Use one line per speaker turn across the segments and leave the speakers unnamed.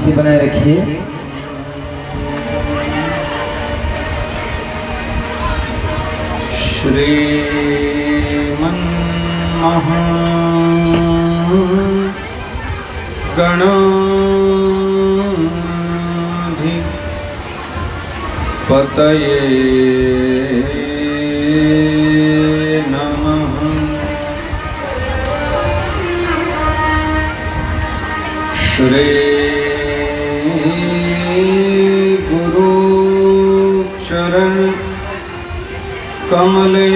शांति बनाए रखिए।
गणाधिपतये नमः। श्री गुरु चरण कमलेभ्यो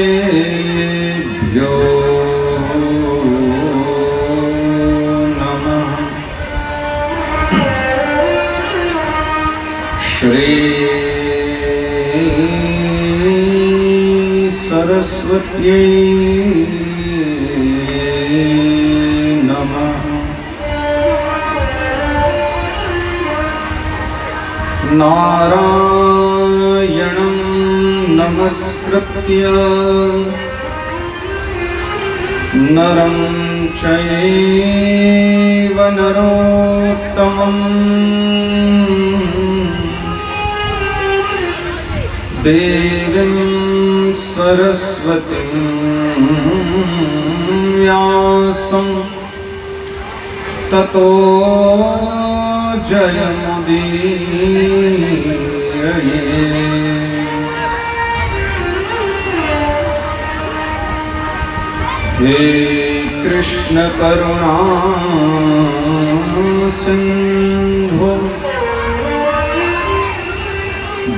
नमः। श्री सरस्वत्यै नमः। नारायणं नमस्कृत्य नरं चैव नरोत्तमं देवीं सरस्वतीं व्यासं ततो जयमुदीरये। हे कृष्ण करुणा सिंधु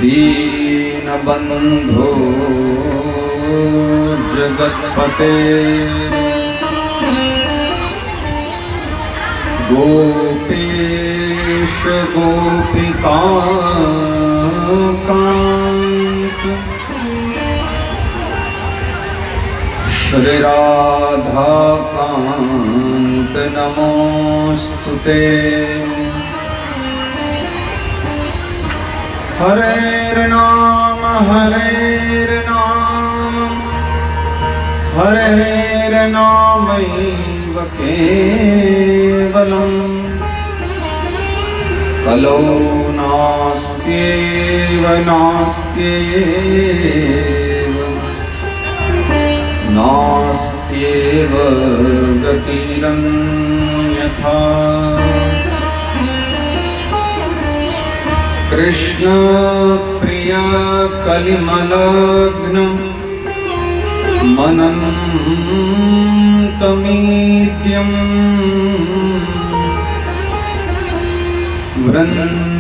दीनबंधो जगत्पते गोपेश गोपिकान्त श्री राधा कांत नमोस्तुते। हरेर्नाम हरेर्नामैव केवलम् कलौ नास्त्येव नास्त्येव गतिरन्यथा। कृष्ण प्रिय कलिमलग्न मनन्तमीड्यम् वृन्दावनात्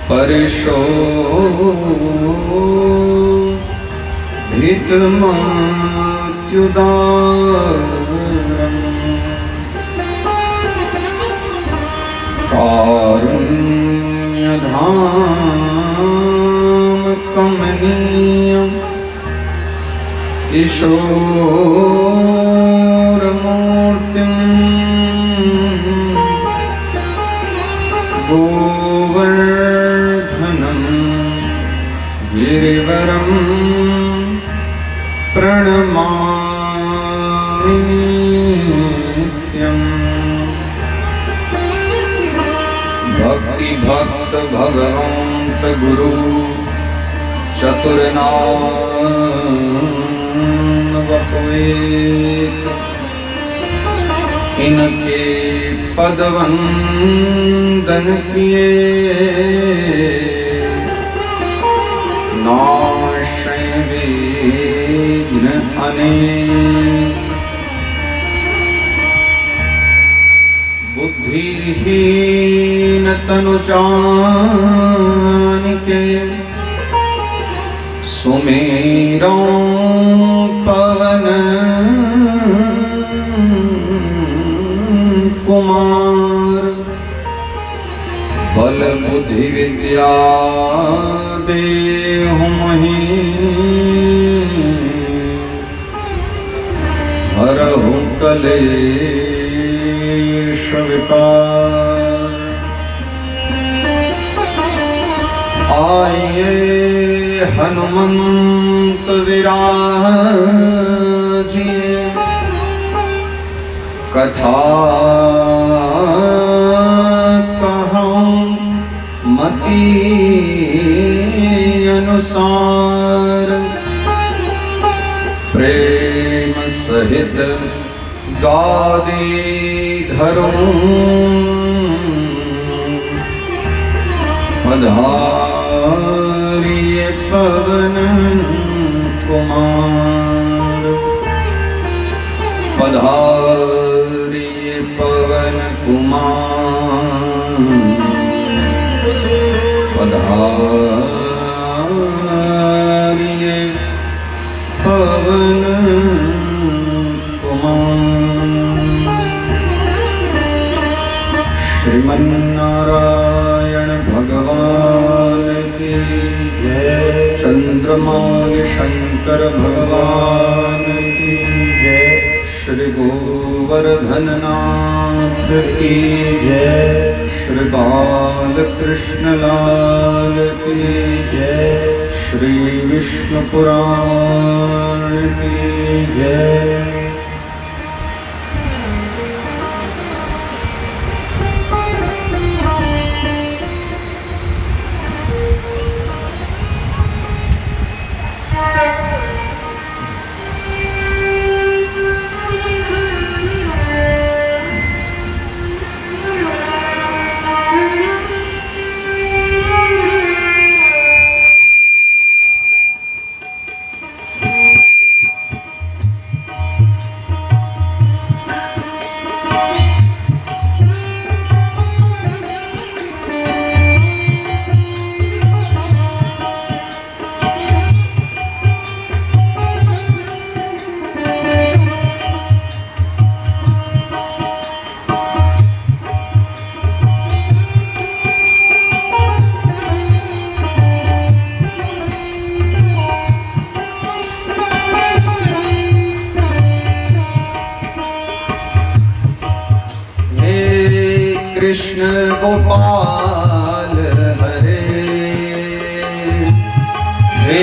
परिशोभितमत्युदारम्। कारुण्यधाम कमनीयम् ईशोरमूर्तिम् गोवर्धनं गिरिवरं प्रणमामि नित्यम्। भक्ति भक्त भगवंत गुरु चतुर्नाम बपुएत इनके पद वंदन किए नाशय विघ्न अनेक। बुद्धिहीन तनु जानिके सुमेरो पवन कुमार। बल बुद्धि विद्या देहु महि हरहु कलेश विकार। आइए हनुमंत विराजिए कथा कहूँ मति अनुसार प्रेम सहित गादी धरूं पधारिए पवन कुमार पधारिए पवन कुमार पधारिए पवन श्रीमन्नारायण भगवान की जय। चंद्रमौल शंकर भगवान की जय। श्री गोवर्धन नाथ की जय। श्री बालकृष्ण लाल की जय। श्री विष्णु पुराण की जय। कृष्ण गोपाल हरे हे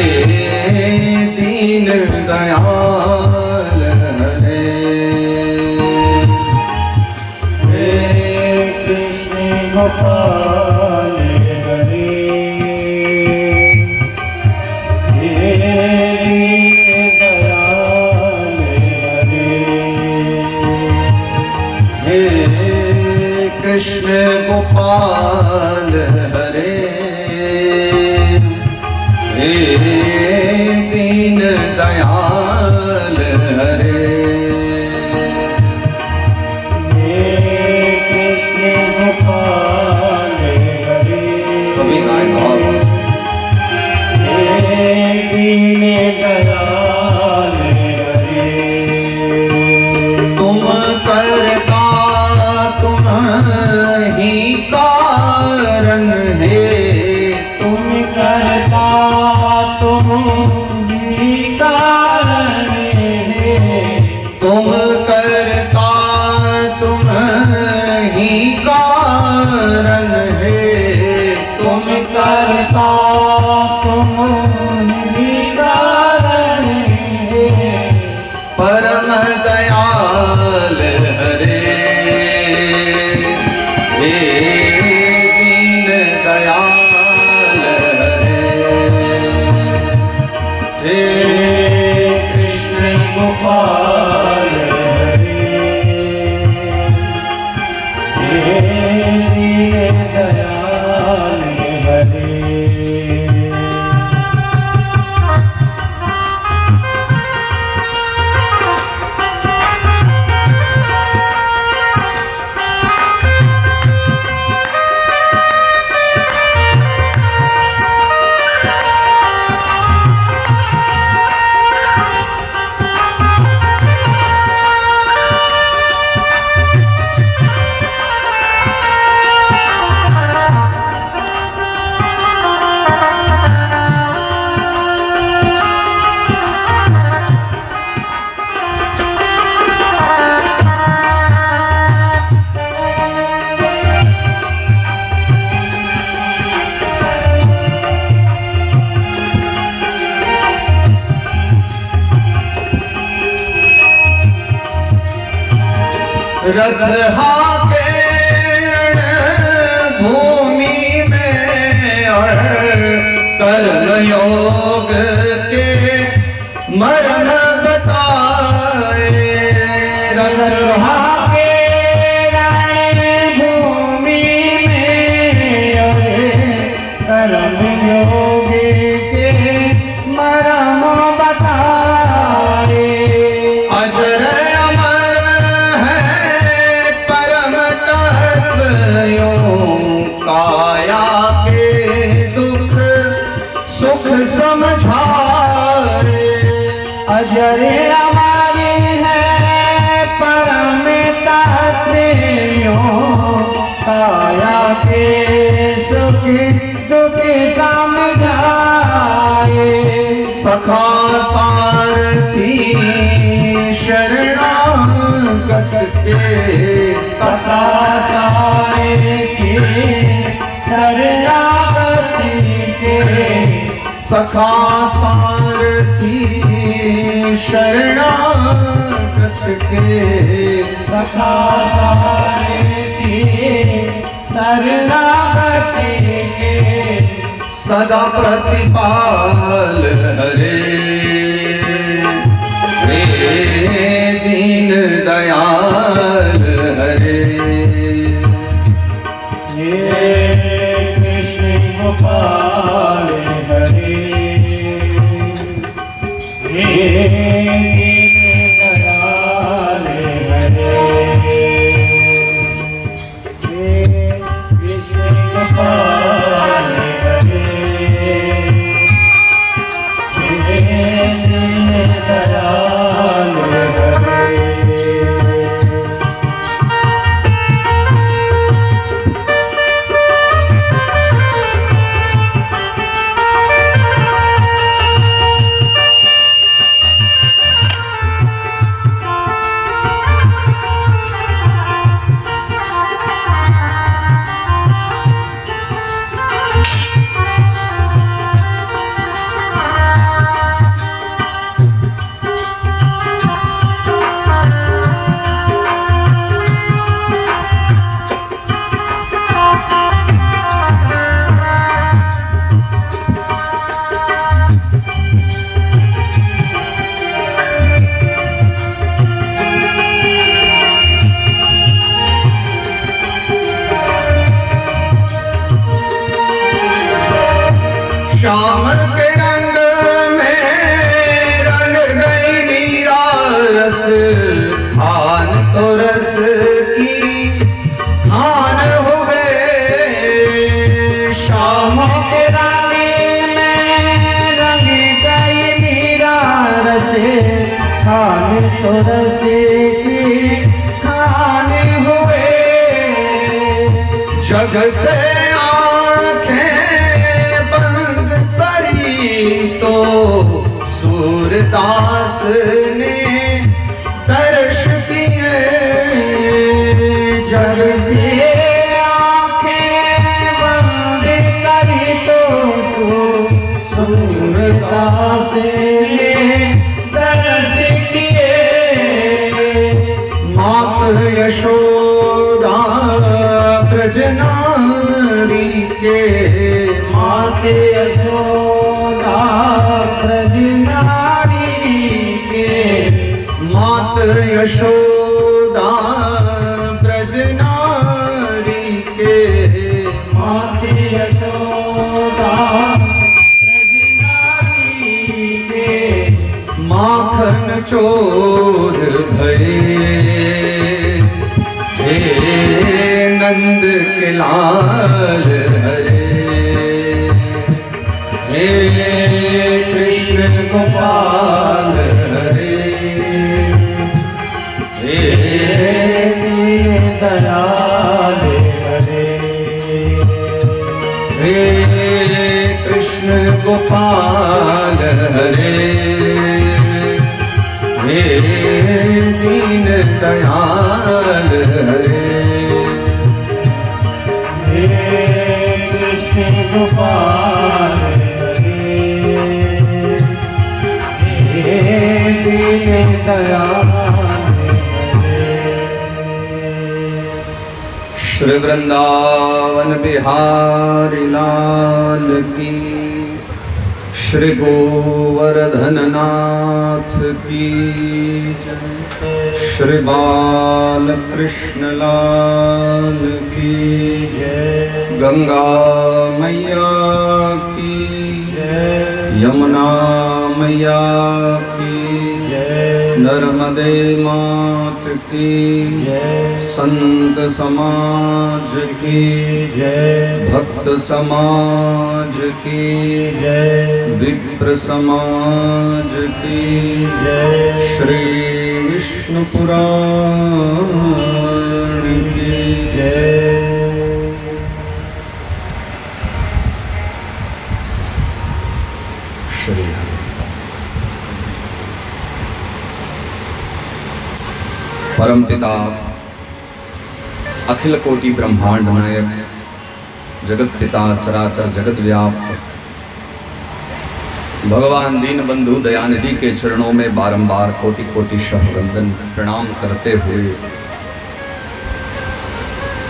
दीन दयाल हरे हे कृष्ण गोपाल हरे हे दीन दयाल हरे हे कृष्ण गोपाल हरे हे दीन दयाल हरे हे कृष्ण गोपाल हरे। सभी गाय भाव से हे दीन दयाल हरे। तुम करता तुम ही कारण है। तुम करता तुम ही कारण है। तुम करता तुम ही कारण है। तुम करता तुम ही कारण है। परम दयाल हरे हे दीन दयाल हरे हे कृष्ण गोपाल हरे हे दीन दयाल हरे। रथ हाके भूमि में और कर्म योग के मर्म बताए। रथ हाके भूमि में और कर्म योग के मर्म बताए। अजर अमर है परम तत्व यूं काया के दुख सुख समझाए। अजर अमर है परम तत्व यूं काया के सुख दुख समझाए। सखा सारथी शरणागत के सखा सारथी शरणागति के सखा सारथी शरणागत के सखा सारथी शरणागति के सदा प्रतिपाल हरे। दीन दयाल हरे। ये कृष्ण गोपाल हरे। ये दीन दयाल हरे। ये कृष्ण गोपाल हरे। ये दीन दयाल हरे। श्याम के रंग में रंग गई मीरा रस खान तो रस की खान हुए। श्याम के रंग में रंग गई मीरा रस खान तो रस की खान हुए। जग से तो सूरदास ने दर्श किए। जग से आंखें बंद करी तो सूरदास ने दर्श किए। मात यशोदा ब्रज नारी के मात यशोदा ब्रज नारी के मात यशोदा ब्रज नारी के मात यशोदा ब्रज नारी के माखन चोर भये। हे नंद के लाल हरे। हे कृष्ण गोपाल हरे। हे दीन दयाल हरे। हे कृष्ण गोपाल हरे। हे दीन दयाल हरे। हे कृष्ण गोपाल दीन दयाल हरे। श्री वृंदावन बिहारी लाल की, श्री गोवर्धन नाथ की जय, श्री बाल कृष्ण लाल की जय, गंगा मैया की जय, यमुना मैया की जय, नर्मदे मात की जय, संत समाज की जय, भक्त समाज की जय, विप्र समाज की जय, श्री विष्णु पुराण की जय। श्री परम पिता अखिल कोटि ब्रह्मांड नायक जगत पिता चराचर जगत व्याप्त भगवान दीन बंधु दयानिधि के चरणों में बारंबार कोटि कोटि शह वंदन प्रणाम करते हुए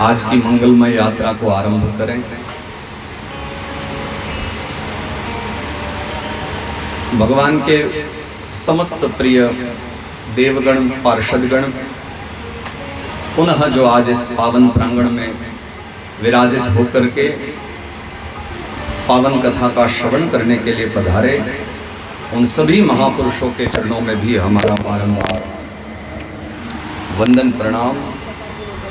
आज की मंगलमय यात्रा को आरंभ करें। भगवान के समस्त प्रिय देवगण पार्षदगण पुनः जो आज इस पावन प्रांगण में विराजित होकर के पावन कथा का श्रवण करने के लिए पधारे, उन सभी महापुरुषों के चरणों में भी हमारा बारंबार वंदन प्रणाम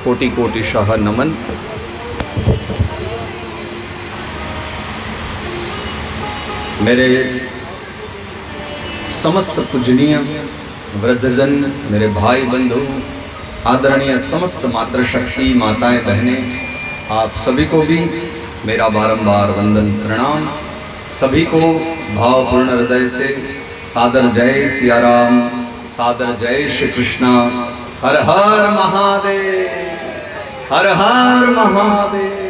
कोटि कोटि शाह नमन। मेरे समस्त पूजनीय वृद्धजन, मेरे भाई बंधु, आदरणीय समस्त मातृशक्ति माताएं बहनें, आप सभी को भी मेरा बारंबार वंदन प्रणाम। सभी को भावपूर्ण हृदय से सादर जय सिया राम, सादर जय श्री कृष्णा। हर हर महादेव, हर हर महादेव।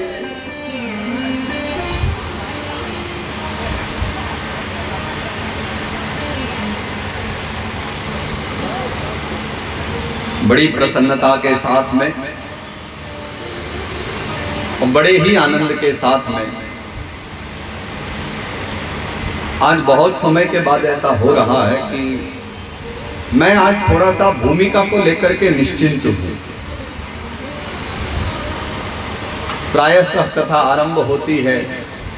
बड़ी प्रसन्नता के साथ में और बड़े ही आनंद के साथ में आज बहुत समय के बाद ऐसा हो रहा है कि मैं आज थोड़ा सा भूमिका को लेकर के निश्चिंत हूँ। प्रायशः कथा आरंभ होती है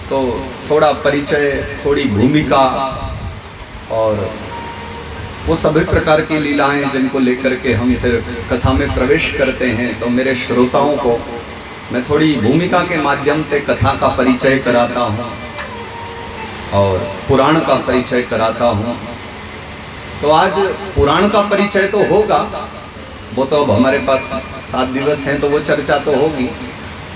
तो थोड़ा परिचय, थोड़ी भूमिका और वो सभी प्रकार की लीलाएं जिनको लेकर के हम फिर कथा में प्रवेश करते हैं, तो मेरे श्रोताओं को मैं थोड़ी भूमिका के माध्यम से कथा का परिचय कराता हूँ और पुराण का परिचय कराता हूँ। तो आज पुराण का परिचय तो होगा, वो तो अब हमारे पास 7 दिवस हैं तो वो चर्चा तो होगी,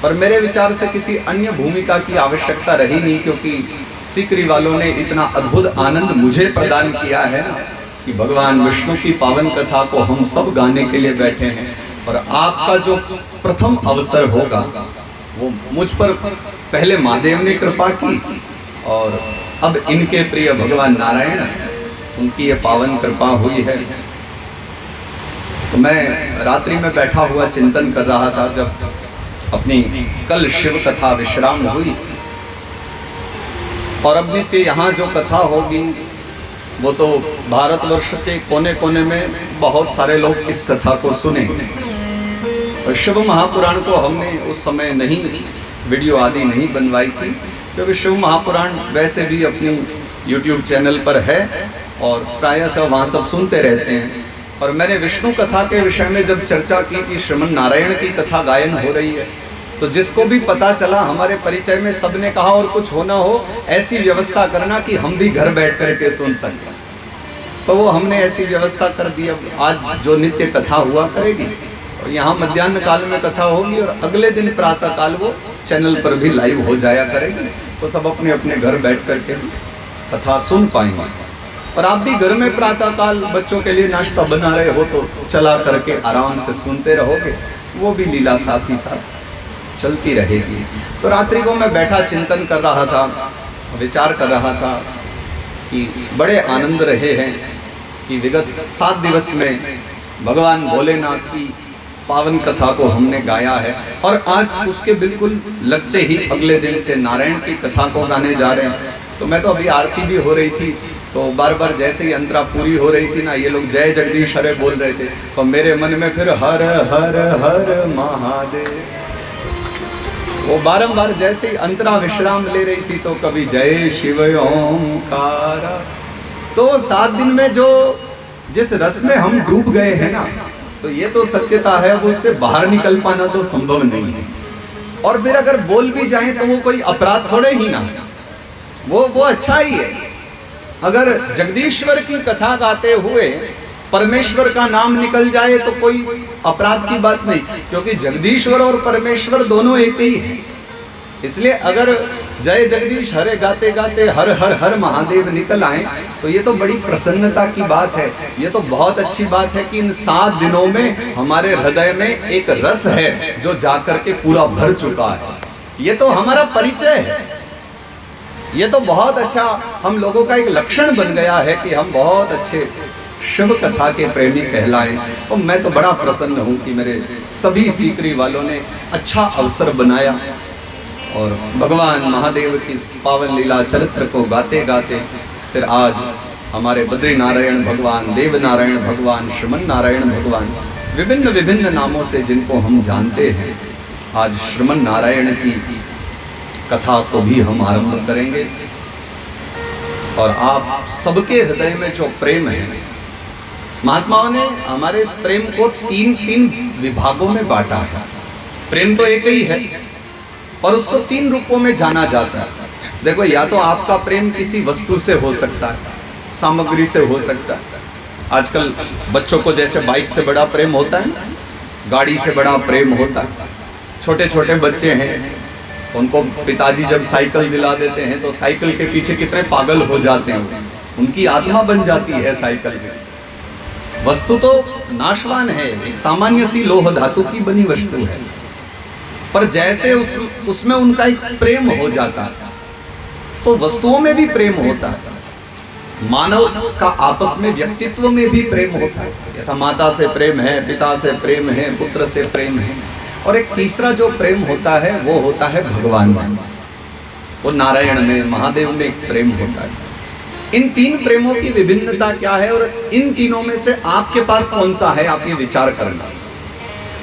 पर मेरे विचार से किसी अन्य भूमिका की आवश्यकता रही नहीं, क्योंकि सीकरी वालों ने इतना अद्भुत आनंद मुझे प्रदान किया है ना कि भगवान विष्णु की पावन कथा को हम सब गाने के लिए बैठे हैं। और आपका जो प्रथम अवसर होगा वो मुझ पर पहले महादेव ने कृपा की और अब इनके प्रिय भगवान नारायण, उनकी ये पावन कृपा हुई है। तो मैं रात्रि में बैठा हुआ चिंतन कर रहा था, जब अपनी कल शिव कथा विश्राम हुई और अब नित्य यहाँ जो कथा होगी वो तो भारतवर्ष के कोने कोने में बहुत सारे लोग इस कथा को सुनेंगे। और शिव महापुराण को हमने उस समय नहीं वीडियो आदि नहीं बनवाई थी, क्योंकि शिव महापुराण वैसे भी अपनी YouTube चैनल पर है और प्रायः सब वहाँ सब सुनते रहते हैं। और मैंने विष्णु कथा के विषय में जब चर्चा की कि श्रीमन नारायण की कथा गायन हो रही है, तो जिसको भी पता चला हमारे परिचय में सबने कहा और कुछ होना हो ऐसी व्यवस्था करना कि हम भी घर बैठ करके सुन सकते। तो वो हमने ऐसी व्यवस्था कर दी। अब आज जो नित्य कथा हुआ करेगी और यहाँ मध्याह्न काल में कथा होगी और अगले दिन प्रातः काल वो चैनल पर भी लाइव हो जाया करेगी, तो सब अपने अपने घर बैठ करके कथा सुन पाएंगे। और आप भी घर में प्रातः काल बच्चों के लिए नाश्ता बना रहे हो तो चला करके आराम से सुनते रहोगे, वो भी लीला साथ ही साथ चलती रहेगी। तो रात्रि को मैं बैठा चिंतन कर रहा था, विचार कर रहा था कि बड़े आनंद रहे हैं कि विगत 7 दिवस में भगवान भोलेनाथ की पावन कथा को हमने गाया है और आज उसके बिल्कुल लगते ही अगले दिन से नारायण की कथा को गाने जा रहे हैं। तो मैं तो अभी आरती भी हो रही थी, तो बार बार जैसे ही अंतरा पूरी हो रही थी ना, ये लोग जय जगदीश हरे बोल रहे थे, तो मेरे मन में फिर हर हर हर महादेव, वो बारंबार जैसे ही अंतरा विश्राम ले रही थी तो कभी जय शिव ओंकार। तो 7 दिन में जो जिस रस में हम डूब गए हैं ना, तो ये तो सत्यता है, वो उससे बाहर निकल पाना तो संभव नहीं है। और फिर अगर बोल भी जाए तो वो कोई अपराध थोड़े ही ना, वो अच्छा ही है। अगर जगदीश्वर की कथा गाते हुए परमेश्वर का नाम निकल जाए तो कोई अपराध की बात नहीं, क्योंकि जगदीश्वर और परमेश्वर दोनों एक ही है। इसलिए अगर जय जगदीश हरे गाते गाते हर हर हर महादेव निकल आए तो ये तो बड़ी प्रसन्नता की बात है। ये तो बहुत अच्छी बात है कि इन 7 दिनों में हमारे हृदय में एक रस है जो जाकर के पूरा भर चुका है। ये तो हमारा परिचय है। ये तो बहुत अच्छा हम लोगों का एक लक्षण बन गया है कि हम बहुत अच्छे शिव कथा के प्रेमी कहलाएं। और मैं तो बड़ा प्रसन्न हूँ कि मेरे सभी सीकरी वालों ने अच्छा अवसर बनाया और भगवान महादेव की पावन लीला चरित्र को गाते गाते फिर आज हमारे बद्री नारायण भगवान, देव नारायण भगवान, श्रीमन नारायण भगवान, विभिन्न विभिन्न नामों से जिनको हम जानते हैं, आज श्रीमन नारायण की कथा को भी हम आरंभ करेंगे। और आप सबके हृदय में जो प्रेम है, महात्माओं ने हमारे इस प्रेम को 3 विभागों में बांटा है। प्रेम तो एक ही है और उसको 3 रूपों में जाना जाता है। देखो, या तो आपका प्रेम किसी वस्तु से हो सकता है, सामग्री से हो सकता है। आजकल बच्चों को जैसे बाइक से बड़ा प्रेम होता है, गाड़ी से बड़ा प्रेम होता है। छोटे छोटे बच्चे हैं, उनको पिताजी जब साइकिल दिला देते हैं तो साइकिल के पीछे कितने पागल हो जाते हैं, उनकी आत्मा बन जाती है साइकिल की। वस्तु तो नाशवान है, एक सामान्य सी लोह धातु की बनी वस्तु है, पर जैसे उसमें उनका एक प्रेम हो जाता है तो वस्तुओं में भी प्रेम होता है। मानव का आपस में व्यक्तित्व में भी प्रेम होता है। यथा माता से प्रेम है, पिता से प्रेम है, पुत्र से प्रेम है। और एक तीसरा जो प्रेम होता है वो होता है भगवान में, वो नारायण में, महादेव में एक प्रेम होता है। इन 3 प्रेमों की विभिन्नता क्या है और इन तीनों में से आपके पास कौन सा है, आप ये विचार करना।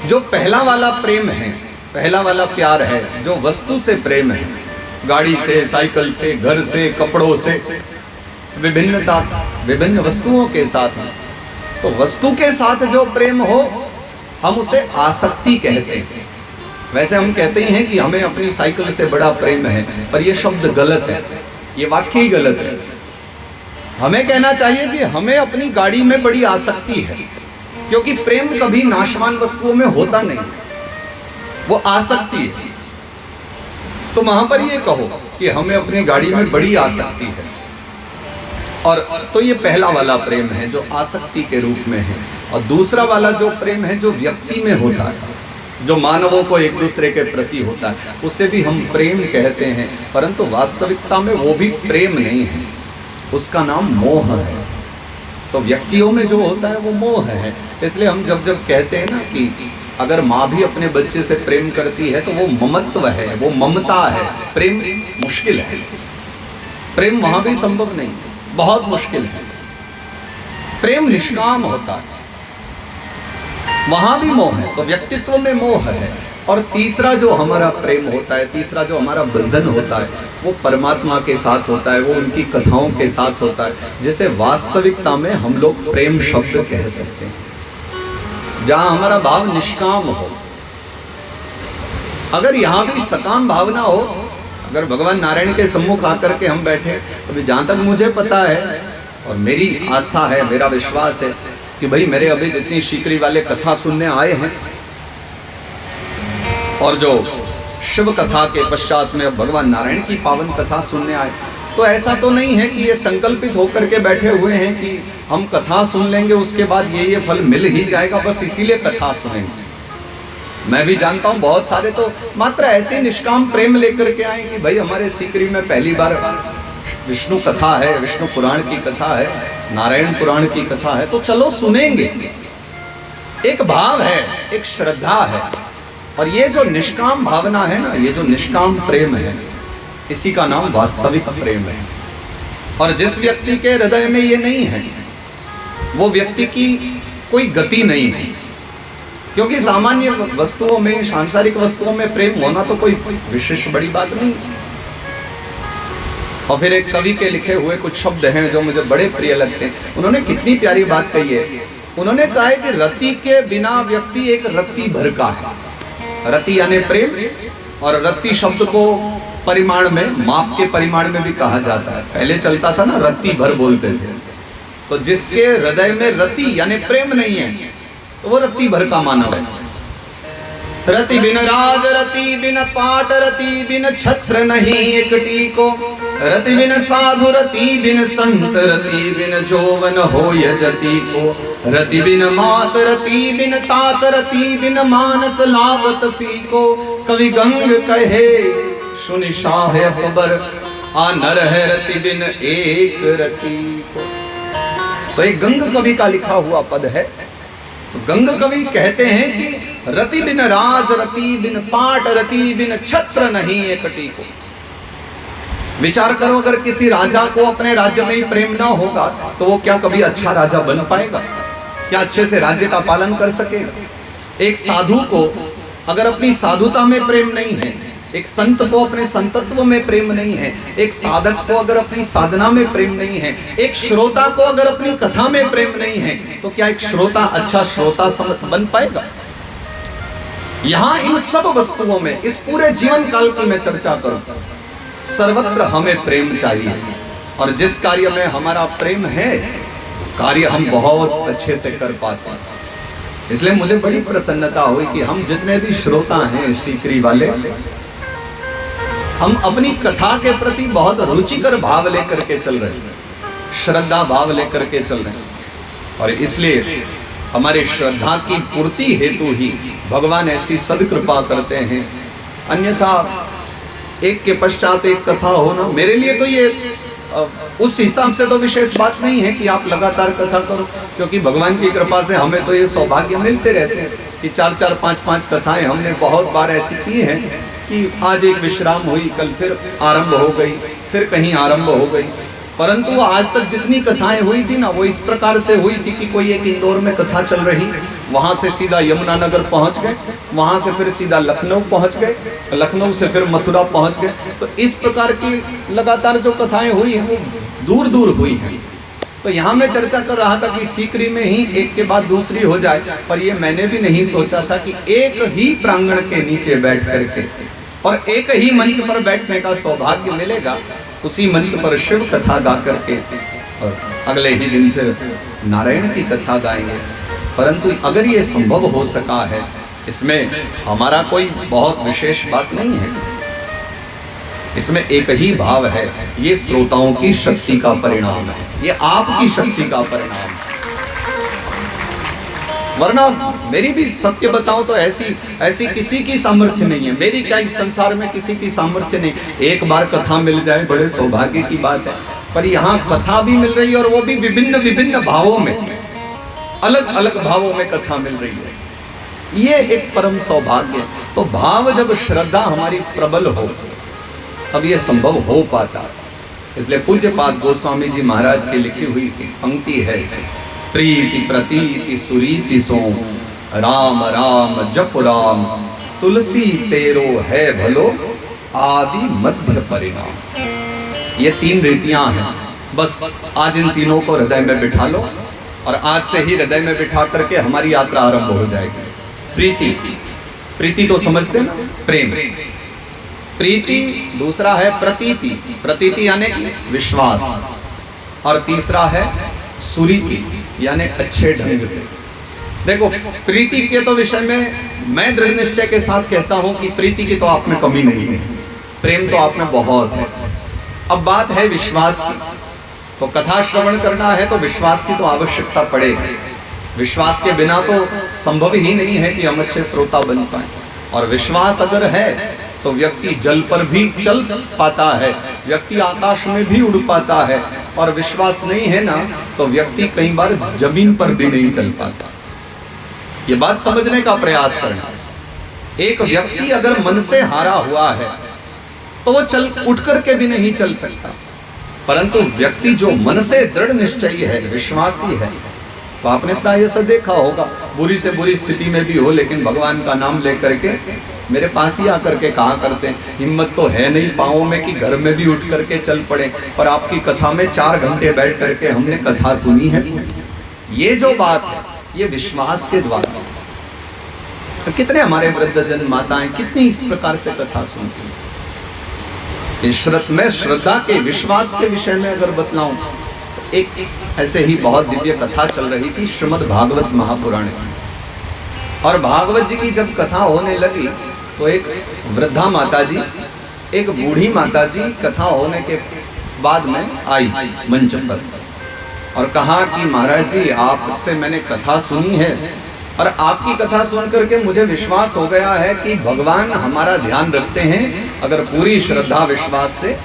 जो पहला वाला प्रेम है, पहला वाला प्यार है, जो वस्तु से प्रेम है, गाड़ी से, साइकिल से, घर से, कपड़ों से, विभिन्न वस्तुओं के साथ है। तो वस्तु के साथ जो प्रेम हो हम उसे आसक्ति कहते हैं। वैसे हम कहते ही हैं कि हमें अपनी साइकिल से बड़ा प्रेम है, पर यह शब्द गलत है, ये वाक्य ही गलत है। हमें कहना चाहिए कि हमें अपनी गाड़ी में बड़ी आसक्ति है, क्योंकि प्रेम कभी नाशवान वस्तुओं में होता नहीं, वो आसक्ति है। तो वहां पर ये कहो कि हमें अपनी गाड़ी में बड़ी आसक्ति है, और तो ये पहला वाला प्रेम है जो आसक्ति के रूप में है। और दूसरा वाला जो प्रेम है जो व्यक्ति में होता है, जो मानवों को एक दूसरे के प्रति होता है, उसे भी हम प्रेम कहते हैं, परंतु वास्तविकता में वो भी प्रेम नहीं है, उसका नाम मोह है। तो व्यक्तियों में जो होता है वो मोह है। इसलिए हम जब कहते हैं ना कि अगर माँ भी अपने बच्चे से प्रेम करती है तो वो ममत्व है, वो ममता है। प्रेम मुश्किल है, प्रेम वहाँ भी संभव नहीं, बहुत मुश्किल है। प्रेम निष्काम होता है, वहाँ भी मोह है। तो व्यक्तित्व में मोह है। और तीसरा जो हमारा प्रेम होता है, तीसरा जो हमारा बंधन होता है, वो परमात्मा के साथ होता है, वो उनकी कथाओं के साथ होता है, जिसे वास्तविकता में हम लोग प्रेम शब्द कह सकते हैं, जहाँ हमारा भाव निष्काम हो। अगर यहाँ भी सकाम भावना हो, अगर भगवान नारायण के सम्मुख आकर के हम बैठे, तो जहाँ तक मुझे पता है और मेरी आस्था है, मेरा विश्वास है कि भाई मेरे अभी जितनी सीकरी वाले कथा सुनने आए हैं और जो शिव कथा के पश्चात में अब भगवान नारायण की पावन कथा सुनने आए, तो ऐसा तो नहीं है कि ये संकल्पित होकर के बैठे हुए हैं कि हम कथा सुन लेंगे उसके बाद ये फल मिल ही जाएगा, बस इसीलिए कथा सुनेंगे। मैं भी जानता हूँ बहुत सारे तो मात्र ऐसे निष्काम प्रेम लेकर के आए कि भाई हमारे सीकरी में पहली बार विष्णु कथा है, विष्णु पुराण की कथा है, नारायण पुराण की कथा है, तो चलो सुनेंगे। एक भाव है, एक श्रद्धा है। और ये जो निष्काम भावना है ना, ये जो निष्काम प्रेम है, इसी का नाम वास्तविक प्रेम है। और जिस व्यक्ति के हृदय में ये नहीं है, वो व्यक्ति की कोई गति नहीं है। क्योंकि सामान्य वस्तुओं में, सांसारिक वस्तुओं में प्रेम होना तो कोई विशेष बड़ी बात नहीं। और फिर एक कवि के लिखे हुए कुछ शब्द हैं जो मुझे बड़े प्रिय लगते हैं। उन्होंने कितनी प्यारी बात कही है। उन्होंने कहा है कि रति के बिना व्यक्ति एक रत्ती भर का है। रति यानी प्रेम, और रत्ती शब्द को परिमाण में, माप के परिमाण में भी कहा जाता है। पहले चलता था ना, रत्ती भर बोलते थे। तो जिसके हृदय में रति यानी प्रेम नहीं है, तो वो रत्ती भर का मानव है। रति बिन राज, रति बिन पाट, रति बिन छत्र नहीं एकटी को। रति बिन साधु, रति बिन संत, रति बिन जोवन होय जति को। रति बिन मात, रति बिन तात, रति बिन मानस लागत फीको। कवि गंग कहे सुनि शाह अकबर, आ नर है रति बिन एक रति को। तो एक गंग कवि का लिखा हुआ पद है। तो गंग कवि कहते हैं कि रति बिन राज, रति बिन पाट, रति बिन छत्र नहीं एकटी को। विचार करो, अगर किसी राजा को अपने राज्य में ही प्रेम ना होगा तो वो क्या कभी अच्छा राजा बन पाएगा? क्या अच्छे से राज्य का पालन कर सकेगा? एक साधु को अगर अपनी साधुता में प्रेम नहीं है, एक संत को अपने संतत्व में प्रेम नहीं है, एक साधक को अगर अपनी साधना में प्रेम नहीं है, एक श्रोता को अगर अपनी कथा में प्रेम नहीं है, तो क्या एक श्रोता अच्छा श्रोता बन पाएगा? यहां इन सब वस्तुओं में, इस पूरे जीवन काल की मैं चर्चा करूं, सर्वत्र हमें प्रेम चाहिए। और जिस कार्य में हमारा प्रेम है, कार्य हम बहुत अच्छे से कर पाते हैं। इसलिए मुझे बड़ी प्रसन्नता हुई कि हम जितने भी श्रोता हैं सीकरी वाले, हम अपनी कथा के प्रति बहुत रुचिकर भाव लेकर के चल रहे हैं, श्रद्धा भाव लेकर के चल रहे हैं। और इसलिए हमारे श्रद्धा की पूर्ति हेतु ही भगवान ऐसी सदकृपा करते हैं। अन्यथा एक के पश्चात एक कथा होना, मेरे लिए तो ये उस हिसाब से तो विशेष बात नहीं है कि आप लगातार कथा करो, क्योंकि भगवान की कृपा से हमें तो ये सौभाग्य मिलते रहते हैं कि 4-4, 5-5 कथाएं हमने बहुत बार ऐसी की हैं कि आज एक विश्राम हुई, कल फिर आरंभ हो गई, फिर कहीं आरंभ हो गई। परंतु आज तक जितनी कथाएं हुई थी ना, वो इस प्रकार से हुई थी कि कोई एक इंदौर में कथा चल रही, वहां से सीधा यमुनानगर पहुंच गए, वहां से फिर सीधा लखनऊ पहुंच गए, लखनऊ से फिर मथुरा पहुंच गए। तो इस प्रकार की लगातार जो कथाएं हुई हैं वो दूर दूर हुई हैं। तो यहाँ मैं चर्चा कर रहा था कि सीकरी में ही एक के बाद दूसरी हो जाए, पर ये मैंने भी नहीं सोचा था कि एक ही प्रांगण के नीचे बैठ करके और एक ही मंच पर बैठने का सौभाग्य मिलेगा। उसी मंच पर शिव कथा गा करके और अगले ही दिन फिर नारायण की कथा गाएंगे। परंतु अगर ये संभव हो सका है, इसमें हमारा कोई बहुत विशेष बात नहीं है, इसमें एक ही भाव है, ये श्रोताओं की शक्ति का परिणाम है, ये आपकी शक्ति का परिणाम है। वरना मेरी भी सत्य बताऊं तो ऐसी किसी की सामर्थ्य नहीं है, मेरी क्या इस संसार में किसी की सामर्थ्य नहीं। एक बार कथा मिल जाए बड़े सौभाग्य की बात है, पर यहाँ कथा भी मिल रही है और वो भी विभिन्न विभिन्न भावों में, अलग अलग भावों में कथा मिल रही है। ये एक परम सौभाग्य है। तो भाव जब श्रद्धा हमारी प्रबल हो तब ये संभव हो पाता। इसलिए पूज्यपाद गोस्वामी जी महाराज की लिखी हुई पंक्ति है, प्रीति प्रतीति सुरीति सो राम राम जप राम, तुलसी तेरो है भलो आदि मध्य परिणाम। ये 3 रीतियां हैं। बस आज इन तीनों को हृदय में बिठा लो और आज से ही हृदय में बिठा करके हमारी यात्रा आरंभ हो जाएगी। प्रीति, प्रीति तो समझते हैं ना, प्रेम। प्रीति, दूसरा है प्रतीति, प्रतीति यानी कि विश्वास, और तीसरा है सुरीति यानी अच्छे ढंग से। देखो, प्रीति के तो विषय में मैं दृढ़ निश्चय के साथ कहता हूं कि प्रीति की तो आप में कमी नहीं है, प्रेम तो आप में बहुत है। अब बात है विश्वास की, तो कथा श्रवण करना है तो विश्वास की तो आवश्यकता पड़ेगी। विश्वास के बिना तो संभव ही नहीं है कि हम अच्छे श्रोता बन पाए। और विश्वास अगर है तो व्यक्ति जल पर भी चल पाता है, व्यक्ति आकाश में भी उड़ पाता है। और विश्वास नहीं है ना तो व्यक्ति कई बार जमीन पर भी नहीं चल पाता। ये बात समझने का प्रयास करना। एक व्यक्ति अगर मन से हारा हुआ है तो वो चल उठ करके भी नहीं चल सकता, परंतु व्यक्ति जो मन से दृढ़ निश्चयी है, विश्वासी है, तो आपने प्राय ऐसा देखा होगा, बुरी से बुरी स्थिति में भी हो लेकिन भगवान का नाम लेकर के मेरे पास ही आकर के कहा करते हैं, हिम्मत तो है नहीं पाँवों में कि घर में भी उठ करके चल पड़े, पर आपकी कथा में 4 घंटे बैठ करके हमने कथा सुनी है। ये जो बात है ये विश्वास के द्वारा। तो कितने हमारे वृद्धजन माताएं कितनी इस प्रकार से कथा सुनती हैं। मैं श्रद्धा के विश्वास के विषय में अगर बतलाऊं तो एक ऐसे ही बहुत दिव्य कथा चल रही थी श्रीमद् भागवत महापुराण में, और भागवत जी की जब कथा होने लगी तो एक वृद्धा माता जी, एक बूढ़ी माता जी कथा होने के बाद में आई मंच पर और कहा कि महाराज जी आपसे मैंने कथा सुनी है और आपकी कथा सुन करके मुझे विश्वास हो गया है कि भगवान हमारा ध्यान रखते हैं अगर पूरी श्रद्धा विश्वास से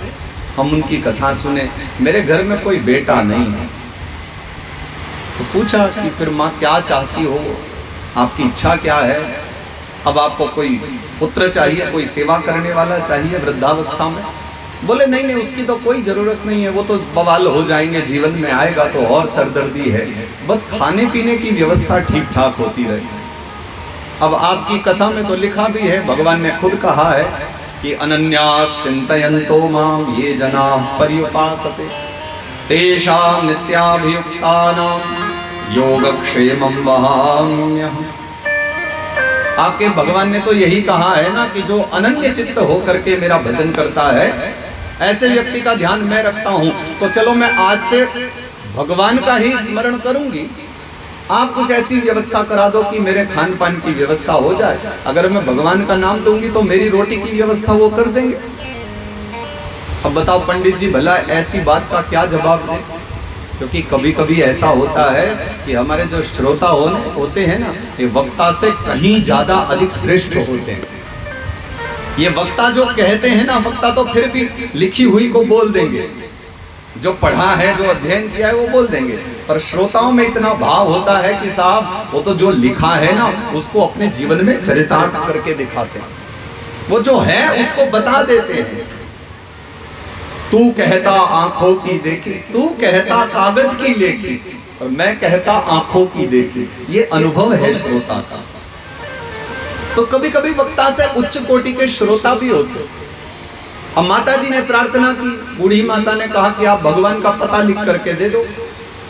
हम उनकी कथा सुने। मेरे घर में कोई बेटा नहीं है। तो पूछा कि फिर माँ क्या चाहती हो, आपकी इच्छा क्या है? अब आपको कोई पुत्र चाहिए, कोई सेवा करने वाला चाहिए वृद्धावस्था में? बोले नहीं नहीं उसकी तो कोई ज़रूरत नहीं है, वो तो बवाल हो जाएंगे, जीवन में आएगा तो और सरदर्दी है, बस खाने पीने की व्यवस्था ठीक ठाक होती रहे। अब आपकी कथा में तो लिखा भी है, भगवान ने खुद कहा है कि अनन्यास चिंतयन्तो माम ये जना पर्युपासते तेषां नित्याभियुक्तानां योगक्षेमं वहाम्यहम्। आपके भगवान ने तो यही कहा है ना कि जो अनन्य चित्त होकर के मेरा भजन करता है ऐसे व्यक्ति का ध्यान मैं रखता हूं। तो चलो मैं आज से भगवान का ही स्मरण करूंगी, आप कुछ ऐसी व्यवस्था करा दो कि मेरे खान पान की व्यवस्था हो जाए। अगर मैं भगवान का नाम दूंगी तो मेरी रोटी की व्यवस्था वो कर देंगे। अब बताओ पंडित जी भला ऐसी बात का क्या जवाब दें? क्योंकि कभी कभी ऐसा होता है कि हमारे जो श्रोता होते हैं ना, ये वक्ता से कहीं ज्यादा अधिक श्रेष्ठ होते हैं। ये वक्ता जो कहते हैं ना, वक्ता तो फिर भी लिखी हुई को बोल देंगे, जो पढ़ा है जो अध्ययन किया है वो बोल देंगे, पर श्रोताओं में इतना भाव होता है कि साहब वो तो जो लिखा है ना उसको अपने जीवन में चरितार्थ करके दिखाते हैं, वो जो है उसको बता देते हैं। तू कहता आंखों की देखी, तू कहता कागज की लेखी, और मैं कहता आंखों की देखी। ये अनुभव है श्रोता का। तो कभी कभी वक्ता से उच्च कोटि के श्रोता भी होते। अब माता जी ने प्रार्थना की, बूढ़ी माता ने कहा कि आप भगवान का पता लिख करके दे दो,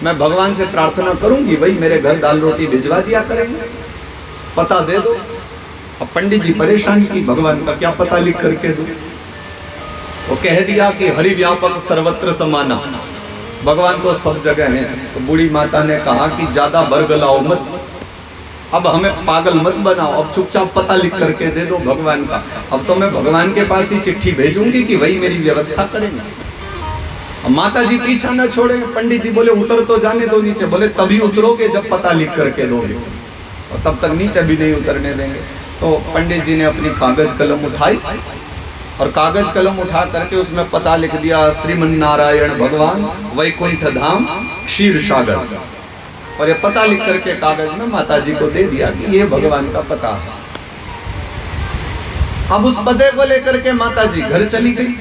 मैं भगवान से प्रार्थना करूंगी, भाई मेरे घर दाल रोटी भिजवा दिया करेंगे, पता दे दो। अब पंडित जी परेशान की, भगवान का क्या पता लिख करके दो? वो कह दिया कि हरि व्यापक सर्वत्र समाना, भगवान तो सब जगह है। तो बूढ़ी माता ने कहा कि ज्यादा बरगलाओ मत, अब हमें पागल मत बनाओ, अब चुपचाप पता लिख करके दे दो भगवान का। अब तो मैं भगवान के पास ही चिट्ठी भेजूंगी कि वही मेरी व्यवस्था करेंगे। अब माता जी पीछा न छोड़े। पंडित जी बोले उतर तो जाने दो नीचे। बोले तभी उतरोगे जब पता लिख करके दोगे, और तब तक नीचे भी नहीं उतरने देंगे। तो पंडित जी ने अपनी कागज कलम उठाई और कागज कलम उठा करके उसमें पता लिख दिया, श्रीमन नारायण भगवान वैकुंठ धाम क्षीर सागर। और ये पता लिख करके कागज में माता जी को दे दिया कि ये भगवान का पता है। अब उस पते को लेकर के माता जी घर चली गई।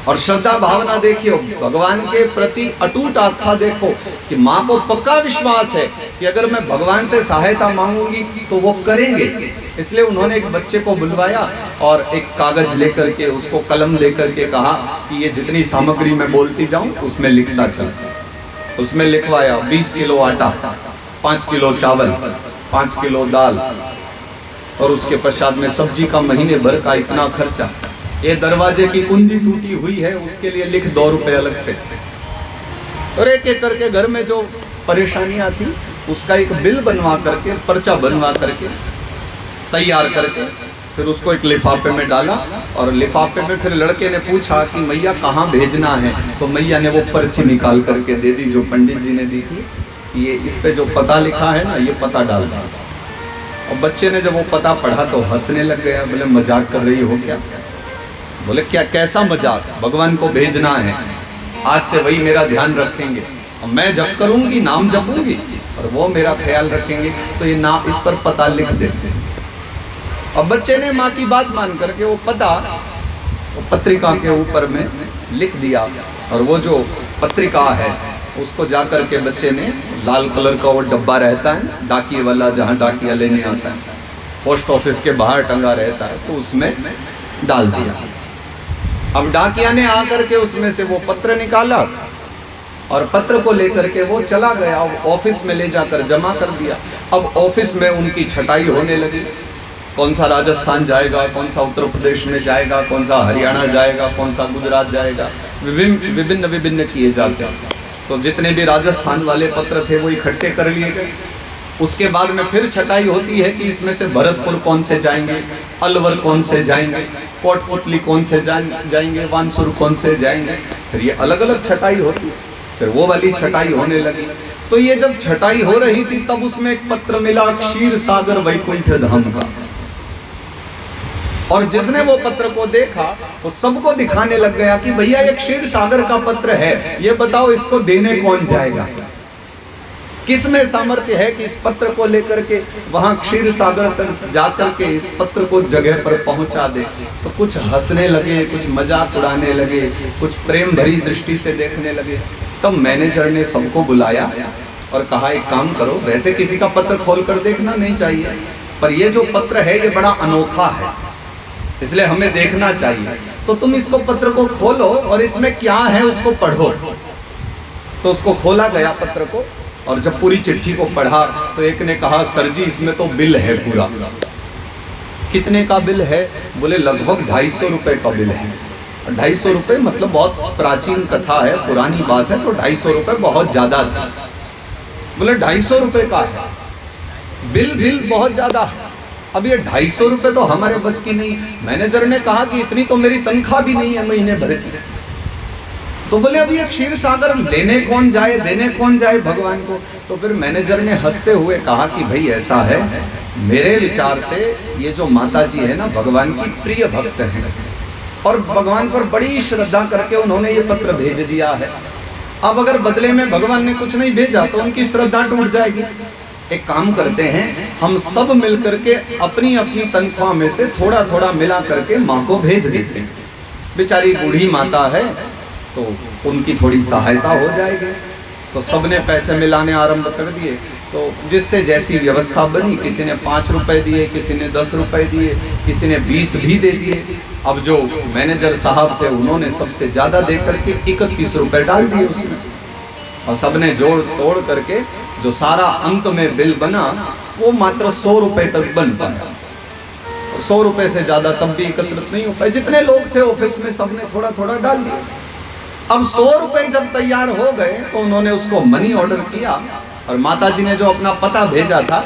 और श्रद्धा भावना देखियो, भगवान के प्रति अटूट आस्था देखो कि माँ को पक्का विश्वास है कि अगर मैं भगवान से सहायता मांगूंगी तो वो करेंगे। इसलिए उन्होंने एक बच्चे को बुलवाया और एक कागज लेकर के उसको कलम लेकर के कहा कि ये जितनी सामग्री मैं बोलती जाऊं उसमें लिखता चल। उसमें लिखवाया 20 किलो आटा, 5 किलो चावल, 5 किलो दाल, और उसके पश्चात में सब्जी का महीने भर का इतना खर्चा। ये दरवाजे की कुंडी टूटी हुई है उसके लिए लिख 2 रुपए अलग से। और एक एक करके घर में जो परेशानियां थी उसका एक बिल बनवा करके, पर्चा बनवा करके, तैयार करके फिर उसको एक लिफाफे में डाला। और लिफाफे में फिर लड़के ने पूछा कि मैया कहाँ भेजना है, तो मैया ने वो पर्ची निकाल करके दे दी जो पंडित जी ने दी थी। ये इस पे जो पता लिखा है ना, ये पता डाल दो। और बच्चे ने जब वो पता पढ़ा तो हंसने लग गया। बोले मजाक कर रही हो क्या? बोले क्या, कैसा मजाक? भगवान को भेजना है, आज से वही मेरा ध्यान रखेंगे। मैं जप करूंगी, नाम जपूंगी और वो मेरा ख्याल रखेंगे, तो ये नाम इस पर पता लिख देते। अब बच्चे ने माँ की बात मान करके वो पता वो पत्रिका के ऊपर में लिख दिया, और वो जो पत्रिका है उसको जा कर के बच्चे ने, लाल कलर का वो डब्बा रहता है डाकिए वाला, जहाँ डाकिया लेने आता है, पोस्ट ऑफिस के बाहर टंगा रहता है, तो उसमें डाल दिया। अब डाकिया ने आकर के उसमें से वो पत्र निकाला और पत्र को लेकर के वो चला गया, ऑफिस में ले जाकर जमा कर दिया। अब ऑफिस में उनकी छटाई होने लगी, कौन सा राजस्थान जाएगा, कौन सा उत्तर प्रदेश में जाएगा, कौन सा हरियाणा जाएगा, कौन सा गुजरात जाएगा, विभिन्न विभिन्न किए जाते हैं। तो जितने भी राजस्थान वाले पत्र थे वो इकट्ठे कर लिए गए। उसके बाद में फिर छटाई होती है कि इसमें से भरतपुर कौन से जाएंगे, अलवर कौन से जाएंगे, कोटपुतली कौन से जाएंगे, वानसुर कौन से जाएंगे, फिर ये अलग अलग छटाई होती है। फिर वो वाली छटाई होने लगी। तो ये जब छटाई हो रही थी तब उसमें एक पत्र मिला क्षीर सागर वैकुंठ धाम का, और जिसने वो पत्र को देखा वो सबको दिखाने लग गया कि भैया ये क्षीर सागर का पत्र है, ये बताओ इसको देने कौन जाएगा, किस में सामर्थ्य है कि इस पत्र को लेकर के वहां क्षीर सागर तक जाकर के इस पत्र को जगह पर पहुंचा दे। तो कुछ हंसने लगे, कुछ मजाक उड़ाने लगे, कुछ प्रेम भरी दृष्टि से देखने लगे। तब मैनेजर ने सबको बुलाया और कहा एक काम करो, वैसे किसी का पत्र खोल कर देखना नहीं चाहिए, पर ये जो पत्र है ये बड़ा अनोखा है, इसलिए हमें देखना चाहिए, तो तुम इसको पत्र को खोलो और इसमें क्या है उसको पढ़ो। तो उसको खोला गया पत्र को, और जब पूरी चिट्ठी को पढ़ा तो एक ने कहा सर जी इसमें तो बिल है पूरा। कितने का बिल है? बोले लगभग 250 रुपए का बिल है। 250 रुपए मतलब बहुत प्राचीन कथा है, पुरानी बात है, तो 250 रुपए बहुत ज्यादा था। बोले 250 रुपए का है बिल बहुत ज्यादा है। अब ये 250 रुपए तो हमारे बस की नहीं। मैनेजर ने कहा कि इतनी तो मेरी तनख्वाह भी नहीं है महीने भर की। तो बोले अब ये क्षीर सागर लेने कौन जाए, देने कौन जाए भगवान को। तो फिर मैनेजर ने हंसते हुए कहा कि भाई ऐसा है, मेरे विचार से ये जो माता जी है ना भगवान की प्रिय भक्त हैं, और भगवान पर बड़ी श्रद्धा करके उन्होंने ये पत्र भेज दिया है। अब अगर बदले में भगवान ने कुछ नहीं भेजा तो उनकी श्रद्धा टूट जाएगी। एक काम करते हैं, हम सब मिलकर के अपनी अपनी तनख्वाह में से थोड़ा थोड़ा मिला करके माँ को भेज देते हैं। बेचारी बूढ़ी माता है तो उनकी थोड़ी सहायता हो जाएगी। तो सबने पैसे मिलाने आरंभ कर दिए। तो जिससे जैसी व्यवस्था बनी, किसी ने 5 रुपए दिए, किसी ने 10 रुपए दिए, किसी ने 20 भी दे दिए। अब जो मैनेजर साहब थे उन्होंने सबसे ज़्यादा दे करके 31 रुपए डाल दिए उसमें, और सबने जोड़ तोड़ करके जो सारा अंत में बिल बना वो मात्र 100 रुपए तक बन पाया। 100 रुपए से ज़्यादा तब भी एकत्रित नहीं हो पाए। जितने लोग थे ऑफिस में सबने थोड़ा थोड़ा डाल दिया। अब 100 रुपए जब तैयार हो गए तो उन्होंने उसको मनी ऑर्डर किया, और माताजी ने जो अपना पता भेजा था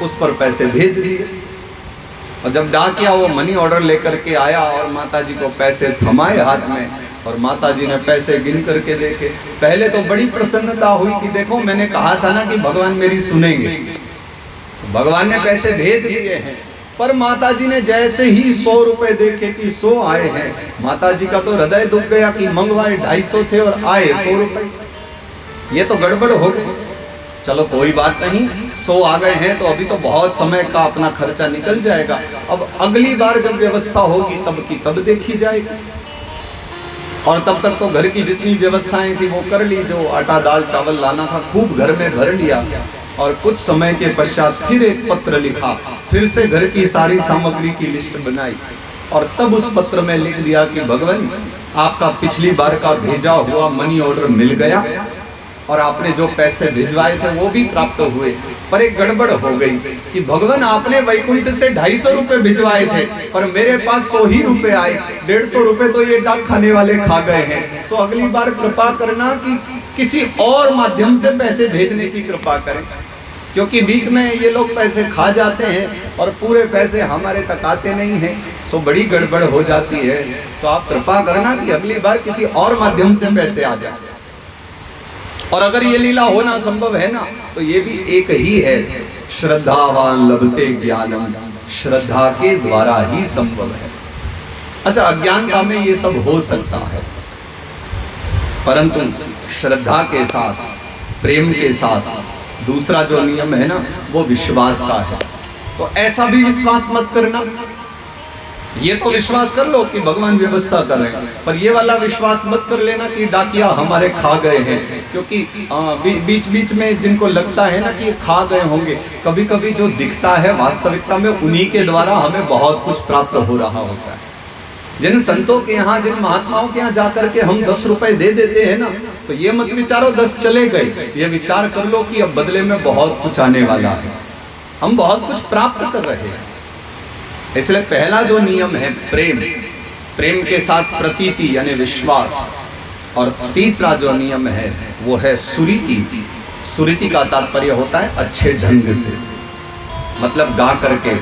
उस पर पैसे भेज दिए। और जब डाकिया वो मनी ऑर्डर लेकर के आया और माताजी को पैसे थमाए हाथ में, और माताजी ने पैसे गिन करके देखे, पहले तो बड़ी प्रसन्नता हुई कि देखो मैंने कहा था ना कि भगवान मेरी सुनेंगे। भगवान ने पैसे भेज दिए हैं। पर माताजी ने जैसे ही 100 रुपए देखे कि 100 आए हैं, माताजी का तो हृदय दुख गया कि मंगवाए 250 थे और आए 100 रुपए। ये तो गड़बड़ हो गई। चलो कोई बात नहीं, 100 आ गए हैं तो अभी तो बहुत समय का अपना खर्चा निकल जाएगा। अब अगली बार जब व्यवस्था होगी तब की तब देखी जाएगी। और तब तक तो घर की जितनी व्यवस्थाएं थी वो कर ली। जो आटा दाल चावल लाना था खूब घर में भर लिया, और कुछ समय के पश्चात फिर एक पत्र लिखा, फिर से घर की सारी सामग्री की लिस्ट बनाई, और तब उस पत्र में लिख दिया कि भगवान आपका पिछली बार का भेजा हुआ मनी ऑर्डर मिल गया, और आपने जो पैसे भिजवाए थे वो भी प्राप्त हुए। पर एक गड़बड़ हो गई कि भगवान आपने वैकुंठ से 250 रुपए भिजवाए थे और मेरे पास 100 ही रुपए आए। 150 रुपए तो ये डाक खाने वाले खा गए हैं। सो अगली बार कृपा करना कि किसी और माध्यम से पैसे भेजने की कृपा करें, क्योंकि बीच में ये लोग पैसे खा जाते हैं और पूरे पैसे हमारे तक आते नहीं हैं। सो बड़ी गड़बड़ हो जाती है। सो आप कृपा करना कि अगली बार किसी और माध्यम से पैसे आ जाए। और अगर ये लीला होना संभव है ना, तो ये भी एक ही है, श्रद्धावान लभते ज्ञानम, श्रद्धा के द्वारा ही संभव है। अच्छा, अज्ञानता में ये सब हो सकता है, परंतु श्रद्धा के साथ प्रेम के साथ। दूसरा जो नियम है ना वो विश्वास का है। तो ऐसा भी विश्वास मत करना, ये तो विश्वास कर लो कि भगवान व्यवस्था कर रहे हैं, पर ये वाला विश्वास मत कर लेना कि डाकिया हमारे खा गए हैं। क्योंकि बीच बीच में जिनको लगता है ना कि ये खा गए होंगे, कभी कभी जो दिखता है वास्तविकता में उन्हीं के द्वारा हमें बहुत कुछ प्राप्त हो रहा होता है। जिन संतों के यहाँ, जिन महात्माओं के यहाँ जाकर के हम 10 रुपए दे देते हैं ना, तो ये मत विचारो 10 चले गए, ये विचार कर लो कि अब बदले में बहुत कुछ आने वाला है, हम बहुत कुछ प्राप्त कर रहे हैं। इसलिए पहला जो नियम है प्रेम, प्रेम के साथ प्रतीति यानी विश्वास। और तीसरा जो नियम है वो है सुरीति। सुरीति का तात्पर्य होता है अच्छे ढंग से, मतलब गा करके।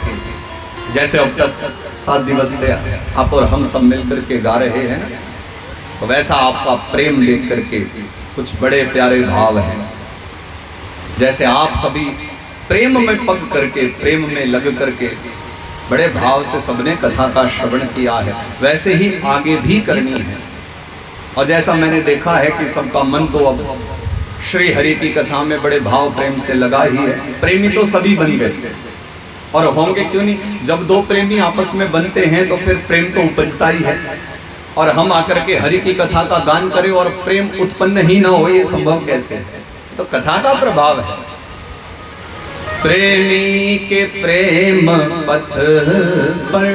जैसे अब तक 7 दिवस से आप और हम सब मिल करके गा रहे हैं ना, तो वैसा आपका प्रेम देख करके कुछ बड़े प्यारे भाव हैं। जैसे आप सभी प्रेम में पग करके, प्रेम में लग करके बड़े भाव से सबने कथा का श्रवण किया है, वैसे ही आगे भी करनी है। और जैसा मैंने देखा है कि सबका मन तो अब श्री हरि की कथा में बड़े भाव प्रेम से लगा ही है। प्रेमी तो सभी बन गए और होंगे क्यों नहीं। जब दो प्रेमी आपस में बनते हैं तो फिर प्रेम तो उपजता ही है। और हम आकर के हरि की कथा का गान करें और प्रेम उत्पन्न ही ना हो, ये संभव कैसे है? तो कथा का प्रभाव है। प्रेमी के प्रेम पथ पर,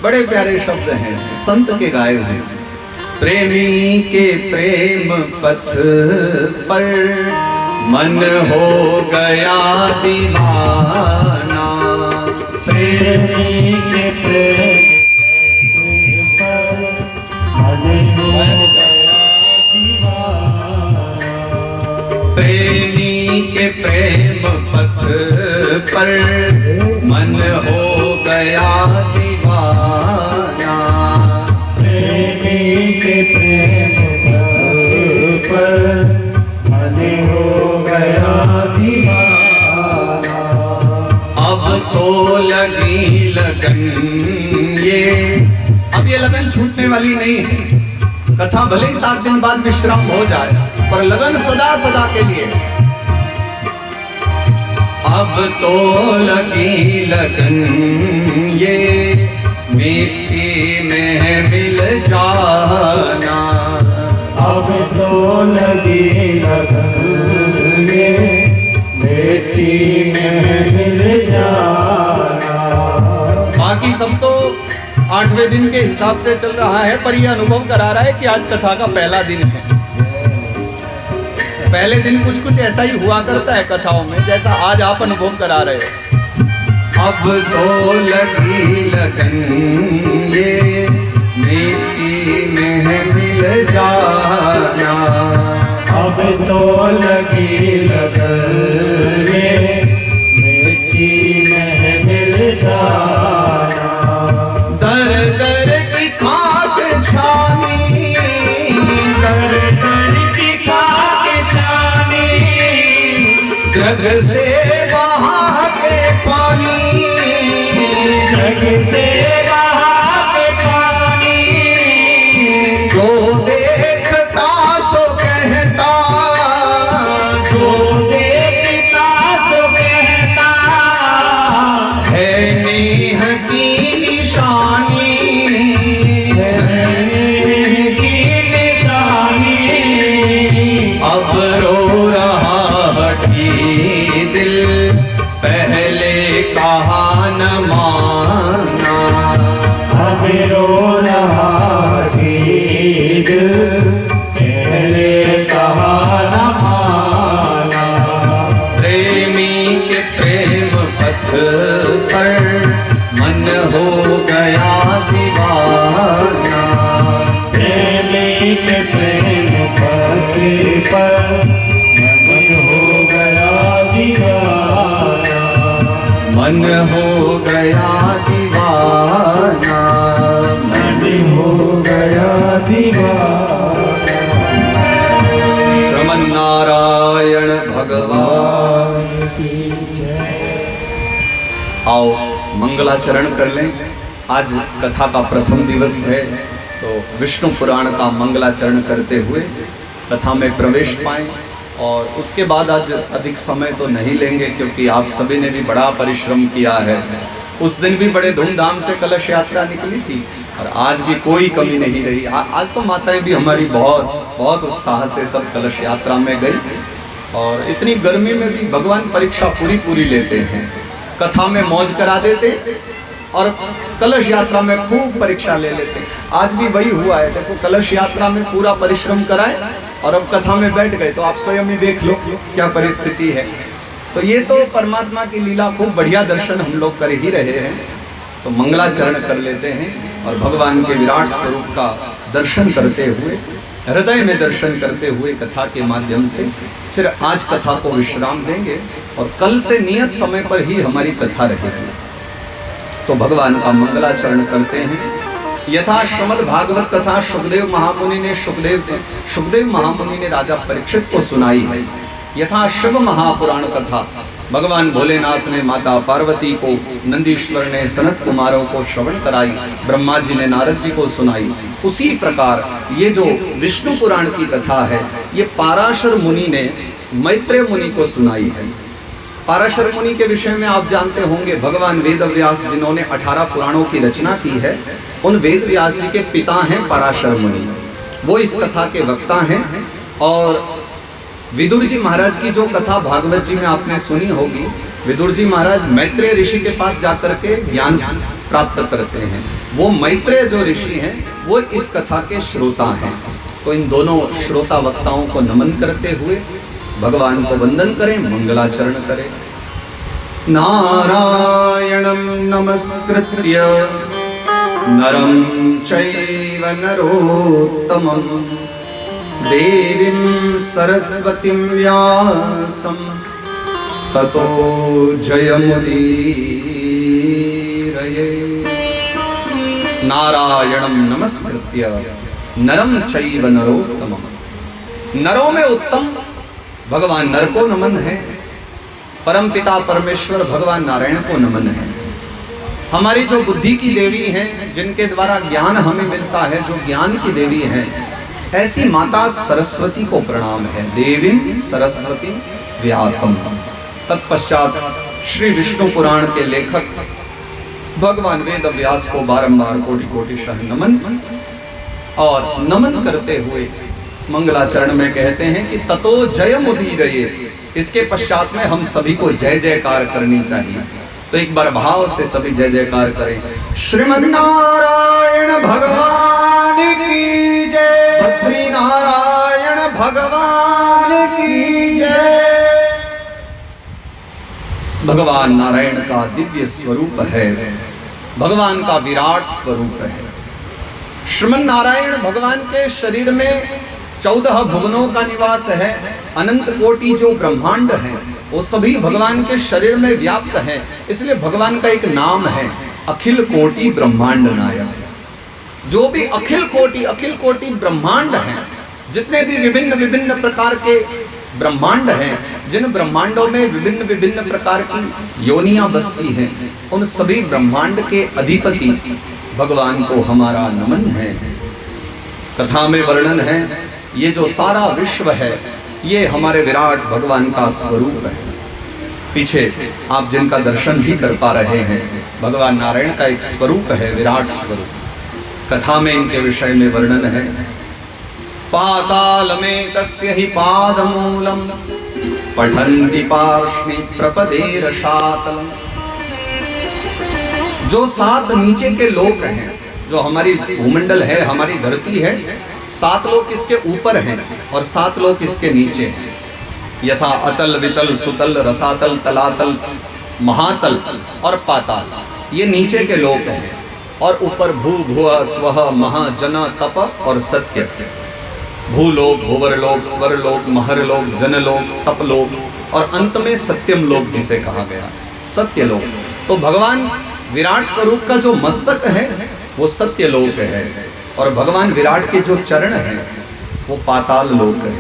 बड़े प्यारे शब्द हैं संत के गाए हुए। प्रेमी के प्रेम पथ पर मन हो गया दीवाना। प्रेमी के प्रेम पर मन हो गया दीवाना। प्रेमी के प्रेम पथ पर मन हो गया दीवाना। प्रेमी के प्रेम पथ पर मन हो गया दीवाना। अब तो लगी लगन ये, अब ये लगन छूटने वाली नहीं है। कथा भले ही 7 दिन बाद विश्राम हो जाए, पर लगन सदा सदा के लिए। अब तो लगी लगन ये मिट्टी में मिल जाना। अब तो लगी लगन ये मिट्टी में मिल जाना। बाकी सब तो 8वें दिन के हिसाब से चल रहा है, पर यह अनुभव करा रहा है कि आज कथा का पहला दिन है। पहले दिन कुछ कुछ ऐसा ही हुआ करता है कथाओं में, जैसा आज आप अनुभव करा रहे हो। अब तो लगी लगन ये मिट्टी में मिल जाना। अब तो लगी लगन ये मिट्टी में मिल जाना। दर दर की खाक छानी, दर दर की खाक छानी, जग से बहा के पानी, जग से बहा के पानी। जो देखता सो कहता, जो देखता सो कहता, है नेह की निशानी, है नेह की निशानी। अब रो रहा हठी दिल, पहले कहा न माना। अब रो रहा हठी दिल, पहले कहा न माना। प्रेमी के प्रेम पथ पर मन हो गया दीवाना। प्रेमी के प्रेम पथ पर मन हो गया दीवाना। मन हो गया दीवाना, मन हो गया दीवाना। श्रीमन नारायण भगवान की जय। आओ मंगलाचरण कर लें। आज कथा का प्रथम दिवस है, तो विष्णु पुराण का मंगलाचरण करते हुए कथा में प्रवेश पाएं। और उसके बाद आज अधिक समय तो नहीं लेंगे क्योंकि आप सभी ने भी बड़ा परिश्रम किया है। उस दिन भी बड़े धूमधाम से कलश यात्रा निकली थी और आज भी कोई कमी नहीं रही। आज तो माताएं भी हमारी बहुत उत्साह से सब कलश यात्रा में गई और इतनी गर्मी में भी भगवान परीक्षा पूरी लेते हैं। कथा में मौज करा देते और कलश यात्रा में खूब परीक्षा ले लेते। आज भी वही हुआ है। देखो, कलश यात्रा में पूरा परिश्रम कराए और अब कथा में बैठ गए तो आप स्वयं ही देख लो क्या परिस्थिति है। तो ये तो परमात्मा की लीला, खूब बढ़िया दर्शन हम लोग कर ही रहे हैं। तो मंगलाचरण कर लेते हैं और भगवान के विराट स्वरूप का दर्शन करते हुए, हृदय में दर्शन करते हुए कथा के माध्यम से फिर आज कथा को विश्राम देंगे और कल से नियत समय पर ही हमारी कथा रहेगी। तो भगवान का मंगलाचरण करते हैं। यथा श्रीमद् भागवत कथा सुखदेव महामुनि ने राजा परीक्षित को सुनाई है। यथा शिव महापुराण कथा भगवान भोलेनाथ ने माता पार्वती को, नंदीश्वर ने सनत कुमारों को श्रवण कराई, ब्रह्मा जी ने नारद जी को सुनाई, उसी प्रकार ये जो विष्णु पुराण की कथा है ये पाराशर मुनि ने मैत्रेय मुनि को सुनाई है। पाराशर मुनि के विषय में आप जानते होंगे, भगवान वेद व्यास जिन्होंने 18 पुराणों की रचना की है, उन वेद व्यास जी के पिता हैं पाराशर मुनि। वो इस कथा के वक्ता हैं। और विदुर जी महाराज की जो कथा भागवत जी में आपने सुनी होगी, विदुर जी महाराज मैत्रेय ऋषि के पास जाकर के ज्ञान प्राप्त करते हैं। वो मैत्रेय जो ऋषि हैं वो इस कथा के श्रोता हैं। तो इन दोनों श्रोता वक्ताओं को नमन करते हुए भगवान को वंदन करें, मंगलाचरण करें। नारायणं नमस्कृत्य नरं चैव नरोत्तमं देवीं सरस्वतीं व्यासं ततो जयमुदीरये। नारायणं नमस्कृत्य नरं चैव नरोत्तमं। नरों में उत्तम भगवान नर को नमन है। परम पिता परमेश्वर भगवान नारायण को नमन है। हमारी जो बुद्धि की देवी हैं, जिनके द्वारा ज्ञान हमें मिलता है, जो ज्ञान की देवी हैं, ऐसी माता सरस्वती को प्रणाम है। देवीं सरस्वती व्यासम। तत्पश्चात श्री विष्णु पुराण के लेखक भगवान वेद व्यास को बारंबार कोटि नमन। और नमन करते हुए मंगलाचरण में कहते हैं कि ततो जयमुदीरये। इसके पश्चात में हम सभी को जय जयकार करनी चाहिए। तो एक बार भाव से सभी जय जयकार करें। श्रीमन्नारायण भगवान की जय। बद्री नारायण भगवान की जय। भगवान नारायण का दिव्य स्वरूप है, भगवान का विराट स्वरूप है। श्रीमन नारायण भगवान के शरीर में 14 भुवनों का निवास है। अनंत कोटि जो ब्रह्मांड हैं वो सभी भगवान के शरीर में व्याप्त हैं। इसलिए भगवान का एक नाम है अखिल कोटि ब्रह्मांड नायक। जो भी अखिल कोटि ब्रह्मांड हैं, जितने भी विभिन्न प्रकार के ब्रह्मांड हैं, जिन ब्रह्मांडों में विभिन्न प्रकार की योनियां बसती हैं, उन सभी ब्रह्मांड के अधिपति भगवान को हमारा नमन है। कथा में वर्णन है ये जो सारा विश्व है ये हमारे विराट भगवान का स्वरूप है। पीछे आप जिनका दर्शन भी कर पा रहे हैं, भगवान नारायण का एक स्वरूप है, विराट स्वरूप। कथा में इनके विषय में वर्णन है। पाताल में तस्य ही पादमूलम पठन्ति पार्ष्णि प्रपदेर शातलम। जो 7 नीचे के लोक हैं, जो हमारी भूमंडल है, हमारी धरती है, 7 लोक इसके ऊपर हैं और 7 लोक इसके नीचे हैं। यथा अतल वितल सुतल रसातल तलातल महातल और पाताल, ये नीचे के लोक हैं। और ऊपर भू भुव स्वह महा जन तप और सत्य। भूलोक, भुवरलोक, स्वरलोक, महरलोक, जनलोक, तपलोक और अंत में सत्यम लोक जिसे कहा गया, सत्यलोक। तो भगवान विराट स्वरूप का जो मस्तक है वो सत्यलोक है और भगवान विराट के जो चरण हैं वो पाताल लोक है।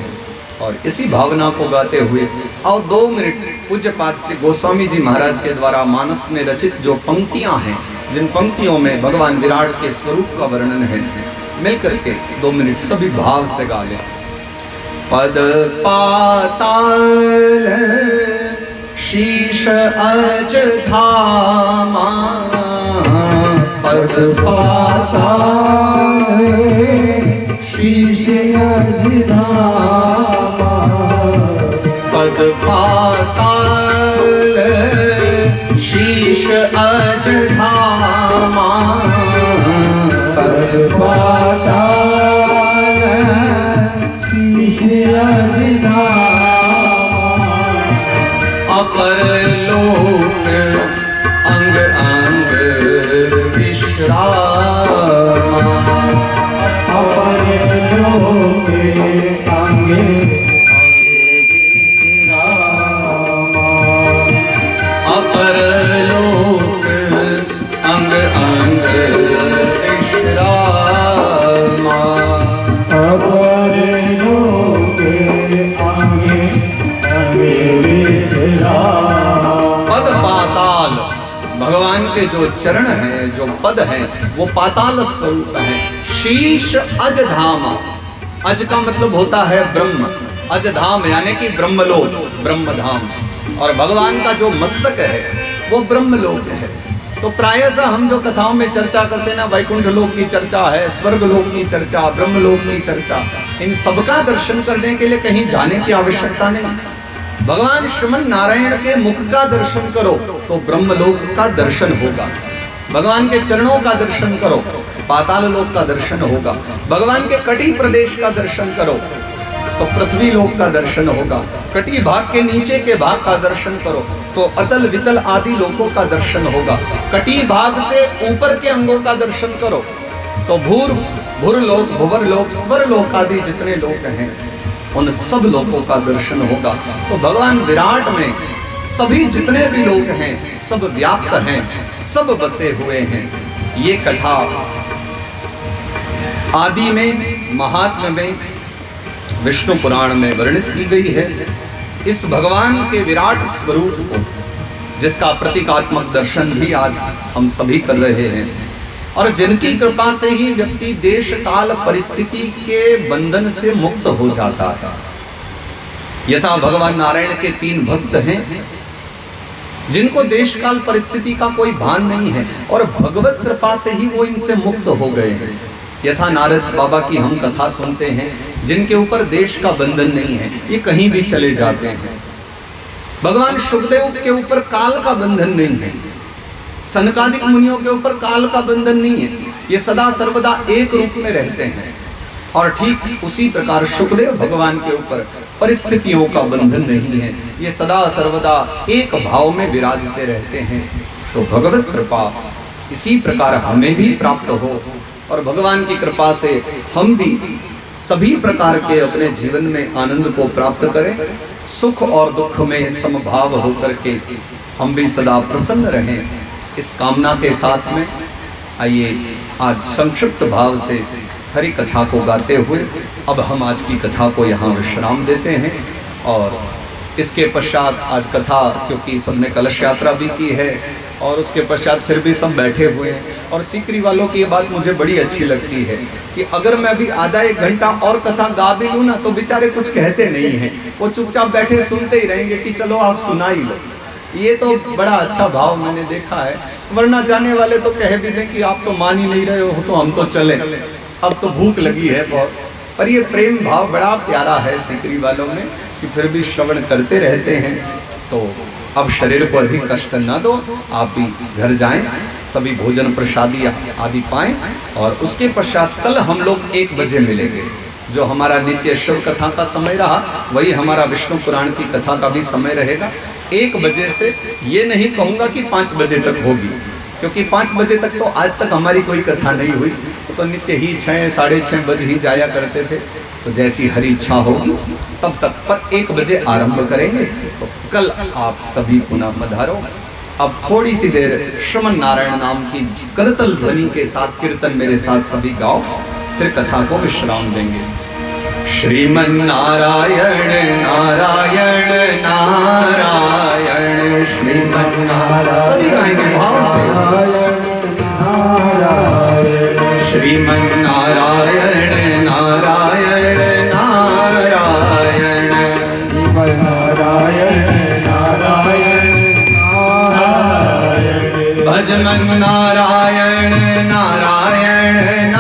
और इसी भावना को गाते हुए और 2 मिनट पूज्यपाद श्री गोस्वामी जी महाराज के द्वारा मानस में रचित जो पंक्तियां हैं, जिन पंक्तियों में भगवान विराट के स्वरूप का वर्णन है, मिलकर के 2 मिनट सभी भाव से गा लें। पद पाताल शीश अज धामा, पद
पाताल शीश अज धामा,
पद पाताल शीश अज धामा,
पद पाताल शीश अज धामा,
अपर लोक अंग अंग विश्रामा,
अपर लोक अंगे विश्रामा,
अपर लोक अंग अंग विश्रामा,
अपर लोक अंगे अंगे विश्रामा।
पद पाताल, भगवान के जो चरण हैं, जो पद हैं, वो पाताल स्वरूप हैं। शीश अज धाम, अज का मतलब होता है ब्रह्म, अज धाम यानी कि ब्रह्मलोक, ब्रह्मधाम। और भगवान का जो मस्तक है वो ब्रह्मलोक है। तो प्रायः हम जो कथाओं में चर्चा करते हैं ना, वैकुंठ लोक की चर्चा है, स्वर्ग लोक की चर्चा, ब्रह्मलोक की चर्चा, इन सबका दर्शन करने के लिए कहीं जाने की आवश्यकता नहीं। भगवान श्रीमन नारायण के मुख का दर्शन करो तो ब्रह्मलोक का दर्शन होगा। भगवान के चरणों का दर्शन करो, पाताल लोक का दर्शन होगा। भगवान के कटी प्रदेश का दर्शन करो तो पृथ्वी लोक का दर्शन होगा। कटी भाग के नीचे के भाग का दर्शन करो तो अतल वितल आदि लोकों का दर्शन होगा। कटी भाग से ऊपर के अंगों का दर्शन करो तो भूर लोक, भुवर लोक, स्वर लोक आदि जितने लोक हैं उन सब लोकों का दर्शन होगा। तो भगवान विराट में सभी जितने भी लोग हैं सब व्याप्त हैं, सब बसे हुए हैं। ये कथा आदि में, महात्म्य में, विष्णु पुराण में वर्णित की गई है। इस भगवान के विराट स्वरूप को, जिसका प्रतीकात्मक दर्शन भी आज हम सभी कर रहे हैं, और जिनकी कृपा से ही व्यक्ति देश काल परिस्थिति के बंधन से मुक्त हो जाता है। यथा भगवान नारायण के 3 भक्त हैं जिनको देश काल परिस्थिति का कोई भान नहीं है और भगवत कृपा से ही वो इनसे मुक्त हो गए हैं। यथा नारद बाबा की हम कथा सुनते हैं, जिनके ऊपर देश का बंधन नहीं है, ये कहीं भी चले जाते हैं। भगवान शुकदेव के ऊपर काल का बंधन नहीं है, सनकादिक मुनियों के ऊपर काल का बंधन नहीं है, ये सदा सर्वदा एक रूप में रहते हैं। और ठीक उसी प्रकार शुकदेव भगवान के ऊपर परिस्थितियों का बंधन नहीं है, ये सदा सर्वदा एक भाव में विराजते रहते हैं। तो भगवत कृपा इसी प्रकार हमें भी प्राप्त हो और भगवान की कृपा से हम भी सभी प्रकार के अपने जीवन में आनंद को प्राप्त करें, सुख और दुख में समभाव होकर के हम भी सदा प्रसन्न रहें। इस कामना के साथ में आइए आज संक्षिप्त भाव से हरि कथा को गाते हुए अब हम आज की कथा को यहाँ विश्राम देते हैं। और इसके पश्चात आज कथा, क्योंकि सबने कलश यात्रा भी की है और उसके पश्चात फिर भी सब बैठे हुए हैं। और सीकरी वालों की ये बात मुझे बड़ी अच्छी लगती है कि अगर मैं अभी आधा 1 घंटा और कथा गा भी लूँ ना तो बेचारे कुछ कहते नहीं हैं, वो चुपचाप बैठे सुनते ही रहेंगे कि चलो आप सुना ही लो। ये तो बड़ा अच्छा भाव मैंने देखा है। वरना जाने वाले तो कह भी दें कि आप तो मान ही नहीं रहे हो तो हम तो चले, अब तो भूख लगी है बहुत। पर ये प्रेम भाव बड़ा प्यारा है सीकरी वालों में कि फिर भी श्रवण करते रहते हैं। तो अब शरीर को अधिक कष्ट ना दो, आप भी घर जाएं, सभी भोजन प्रसादी आदि पाएं और उसके पश्चात कल हम लोग 1 बजे मिलेंगे। जो हमारा नित्य शिव कथा का समय रहा वही हमारा विष्णु पुराण की कथा का भी समय रहेगा। 1 बजे से ये नहीं कहूँगा कि 5 बजे तक होगी, क्योंकि 5 बजे तक तो आज तक हमारी कोई कथा नहीं हुई, तो नित्य ही 6, 6:30 बजे ही जाया करते थे। तो जैसी हरी इच्छा होगी तब तक, पर 1 बजे आरंभ करेंगे। तो कल आप सभी पुनः पधारो। अब थोड़ी सी देर श्रीमन नारायण नाम की करतल ध्वनि के साथ कीर्तन मेरे साथ सभी गाओ, फिर कथा को विश्राम देंगे। श्रीमन नारायण नारायण नारायण श्रीमन नारायण, सभी गाएंगे भाव से। श्रीमन नारायण नारायण नारायण भज मन नारायण नारायण